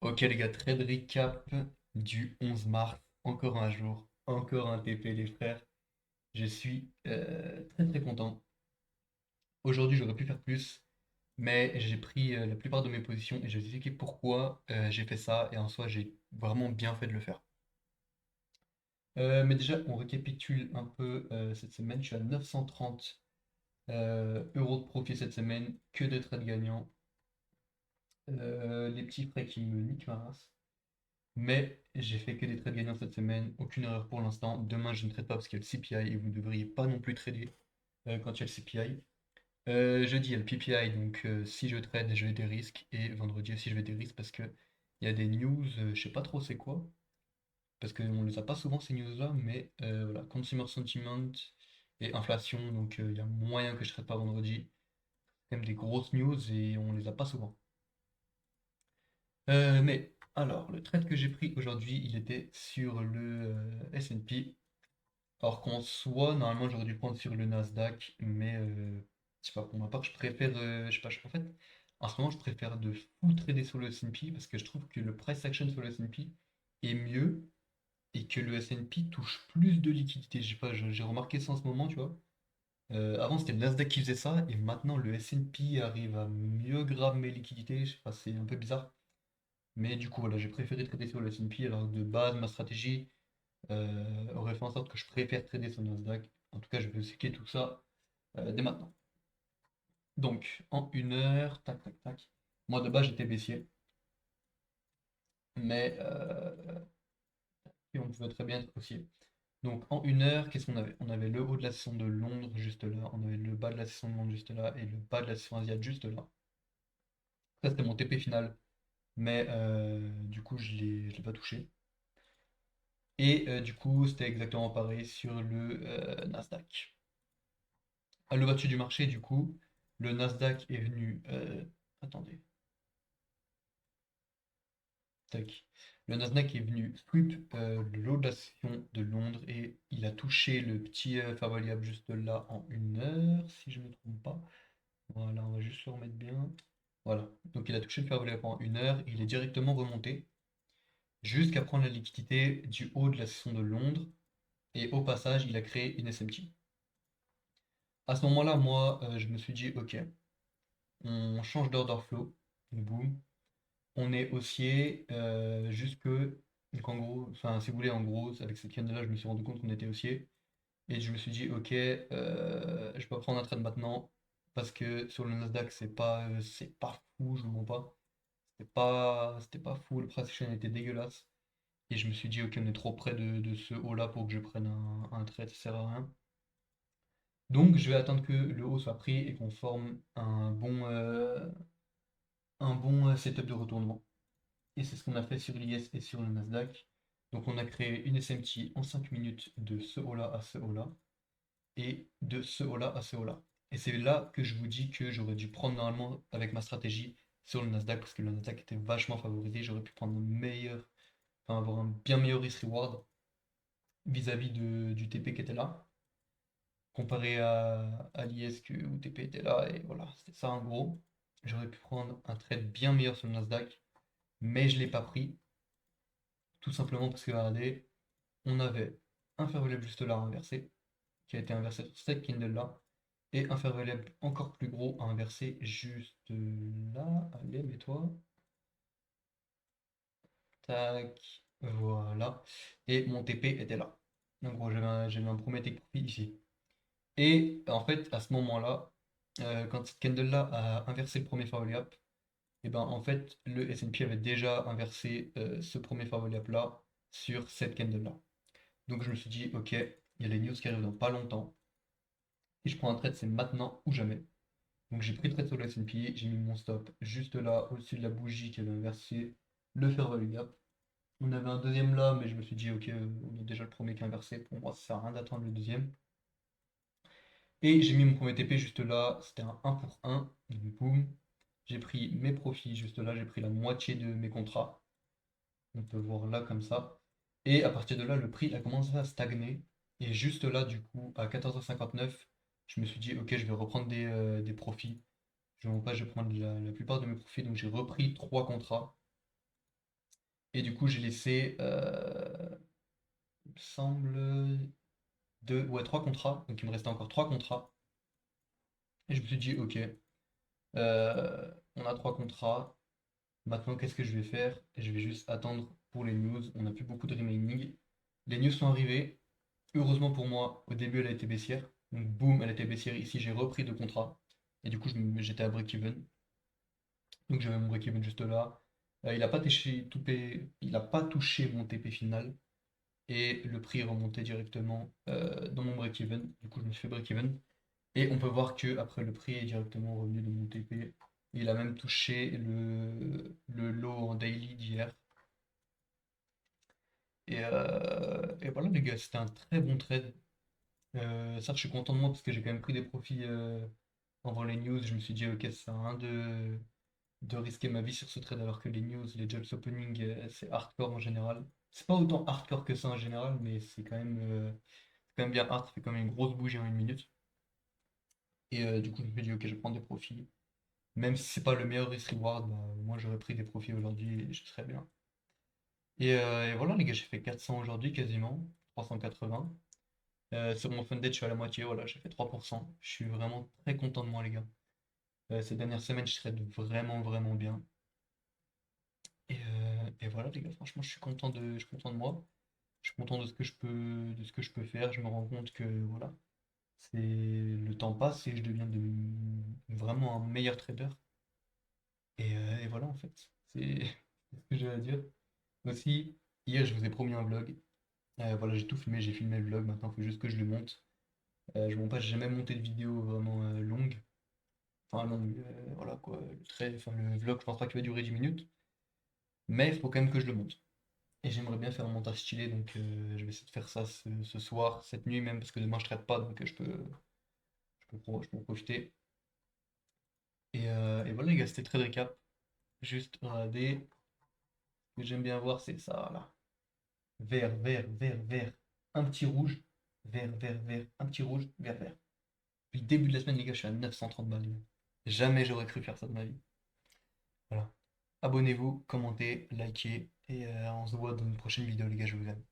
Ok les gars, trade recap du 11 mars. Encore un jour, encore un TP les frères. Je suis très très content. Aujourd'hui j'aurais pu faire plus, mais j'ai pris la plupart de mes positions et je vais vous expliquer pourquoi j'ai fait ça et en soi j'ai vraiment bien fait de le faire. Mais déjà on récapitule un peu cette semaine. Je suis à 930 euros de profit cette semaine, que de trades gagnants. Les petits frais qui me niquent ma race. Mais j'ai fait que des trades gagnants cette semaine, aucune erreur pour l'instant. Demain, je ne trade pas parce qu'il y a le CPI et vous ne devriez pas non plus trader quand il y a le CPI. Jeudi, il y a le PPI, donc si je trade, je vais des risques. Et vendredi aussi, je vais des risques parce que il y a des news, je sais pas trop c'est quoi, parce qu'on les a pas souvent ces news-là, mais voilà, consumer sentiment et inflation, donc il y a moyen que je trade pas vendredi. Quand même des grosses news et on les a pas souvent. Mais alors, le trade que j'ai pris aujourd'hui, il était sur le S&P. Alors qu'en soi, normalement, j'aurais dû le prendre sur le Nasdaq, mais je sais pas, pour ma part, je préfère, je sais pas, en fait, en ce moment, je préfère de fou trader sur le S&P parce que je trouve que le price action sur le S&P est mieux et que le S&P touche plus de liquidité. Je sais pas, j'ai remarqué ça en ce moment, tu vois. Avant, c'était le Nasdaq qui faisait ça et maintenant, le S&P arrive à mieux grab mes liquidités. Je sais pas, c'est un peu bizarre. Mais du coup, voilà, j'ai préféré trader sur le S&P alors que de base, ma stratégie aurait fait en sorte que je préfère trader sur le Nasdaq. En tout cas, je vais expliquer tout ça dès maintenant. Donc, en une heure, tac, tac, tac. Moi, de base, j'étais baissier, mais et on pouvait très bien être haussier. Donc, en une heure, qu'est-ce qu'on avait? On avait le haut de la session de Londres juste là, on avait le bas de la session de Londres juste là, et le bas de la session asiatique juste là. Ça, c'était mon TP final, mais du coup, je l'ai pas touché. Et du coup, c'était exactement pareil sur le Nasdaq. À l'ouverture du marché, du coup, le Nasdaq est venu. Attendez, tac. Le Nasdaq est venu sweep le lot de la session de Londres et il a touché le petit fair value juste là en une heure, si je ne me trompe pas. Voilà, on va juste le remettre bien. Voilà, donc il a touché le fair value en une heure, il est directement remonté jusqu'à prendre la liquidité du haut de la session de Londres et au passage, il a créé une SMT. À ce moment-là, moi, je me suis dit, ok, on change d'order flow, boum, on est haussier jusque. Donc en gros, enfin si vous voulez, en gros, avec cette canne-là, je me suis rendu compte qu'on était haussier. Et je me suis dit, ok, je peux prendre un trade maintenant. Parce que sur le Nasdaq, c'est pas fou, je vous mens pas. C'était pas fou, le price action était dégueulasse. Et je me suis dit, ok, on est trop près de ce haut-là pour que je prenne un trade, ça sert à rien. Donc je vais attendre que le haut soit pris et qu'on forme un bon setup de retournement. Et c'est ce qu'on a fait sur l'IS et sur le Nasdaq. Donc on a créé une SMT en 5 minutes de ce haut-là à ce haut-là et de ce haut-là à ce haut-là. Et c'est là que je vous dis que j'aurais dû prendre normalement avec ma stratégie sur le Nasdaq parce que le Nasdaq était vachement favorisé. J'aurais pu prendre un meilleur, enfin avoir un bien meilleur risk-reward vis-à-vis du TP qui était là, comparé à l'IS où TP était là. Et voilà, c'était ça en gros. J'aurais pu prendre un trade bien meilleur sur le Nasdaq, mais je ne l'ai pas pris. Tout simplement parce que regardez, on avait un fair value juste là inversé, qui a été inversé sur cette Kindle là, et un fair value encore plus gros à inverser juste là. Allez, mets-toi. Tac. Voilà. Et mon TP était là. En gros, j'avais un premier take profit ici. Et en fait, à ce moment-là, quand cette candle là a inversé le premier fair value up, et ben en fait, le S&P avait déjà inversé ce premier fair value up là sur cette candle là. Donc je me suis dit, ok, il y a les news qui arrivent dans pas longtemps. Et je prends un trade, c'est maintenant ou jamais. Donc j'ai pris le trade sur le S&P, j'ai mis mon stop juste là, au-dessus de la bougie qui avait inversé le fair value gap. On avait un deuxième là, mais je me suis dit, ok, on a déjà le premier qui est inversé. Pour moi, ça sert à rien d'attendre le deuxième. Et j'ai mis mon premier TP juste là, c'était un 1 pour 1. Donc boum. J'ai pris mes profits juste là, j'ai pris la moitié de mes contrats. On peut voir là comme ça. Et à partir de là, le prix a commencé à stagner. Et juste là, du coup, à 14h59, je me suis dit, ok, je vais reprendre des profits. Je ne pas, je vais prendre la plupart de mes profits. Donc j'ai repris trois contrats. Et du coup, j'ai laissé, il me semble, trois contrats. Donc, il me restait encore trois contrats. Et je me suis dit, ok, on a trois contrats. Maintenant, qu'est-ce que je vais faire? Je vais juste attendre pour les news. On n'a plus beaucoup de remaining. Les news sont arrivées. Heureusement pour moi, au début, elle a été baissière. Donc, boum, elle a été baissière. Ici, j'ai repris deux contrats. Et du coup, j'étais à break-even. Donc, j'avais mon break-even juste là. Il n'a pas il a pas touché mon TP final. Et le prix est remonté directement dans mon break-even. Du coup, je me suis fait break-even. Et on peut voir que après le prix est directement revenu de mon TP. Il a même touché le low en daily d'hier. Et voilà les gars, c'était un très bon trade. Ça, je suis content de moi parce que j'ai quand même pris des profits avant les news. Je me suis dit, ok, ça sert à rien de risquer ma vie sur ce trade alors que les news, les jobs opening, c'est hardcore en général. C'est pas autant hardcore que ça en général, mais c'est quand même bien hard. Ça fait quand même une grosse bougie en une minute. Et du coup, je me suis dit, ok, je vais prendre des profits. Même si c'est pas le meilleur risk reward, bah, moi j'aurais pris des profits aujourd'hui et je serais bien. Et voilà les gars, j'ai fait 400 aujourd'hui quasiment, 380. Sur mon funded, je suis à la moitié, voilà, j'ai fait 3%. Je suis vraiment très content de moi les gars. Ces dernières semaines, je trade vraiment vraiment bien. Et voilà les gars, franchement, je suis content de moi. Je suis content de ce que je peux faire. Je me rends compte que voilà, le temps passe et je deviens vraiment un meilleur trader. Et voilà en fait, c'est c'est ce que j'ai à dire. Aussi, hier, je vous ai promis un vlog. Voilà, j'ai tout filmé, j'ai filmé le vlog. Maintenant, il faut juste que je le monte. Je monte pas, j'ai jamais monté de vidéo vraiment longue. Enfin, longue, voilà quoi. Le vlog, je pense pas qu'il va durer 10 minutes. Mais il faut quand même que je le monte. Et j'aimerais bien faire un montage stylé, donc je vais essayer de faire ça ce soir, cette nuit même, parce que demain je traite pas, donc je peux en profiter. Et voilà les gars, c'était très récap. Juste regarder. Ce que j'aime bien voir, c'est ça là. Vert, vert, vert, vert, un petit rouge, vert, vert, vert, un petit rouge, vert, vert. Depuis le début de la semaine, les gars, je suis à 930 balles. Jamais j'aurais cru faire ça de ma vie. Voilà. Abonnez-vous, commentez, likez, et on se voit dans une prochaine vidéo, les gars, je vous aime.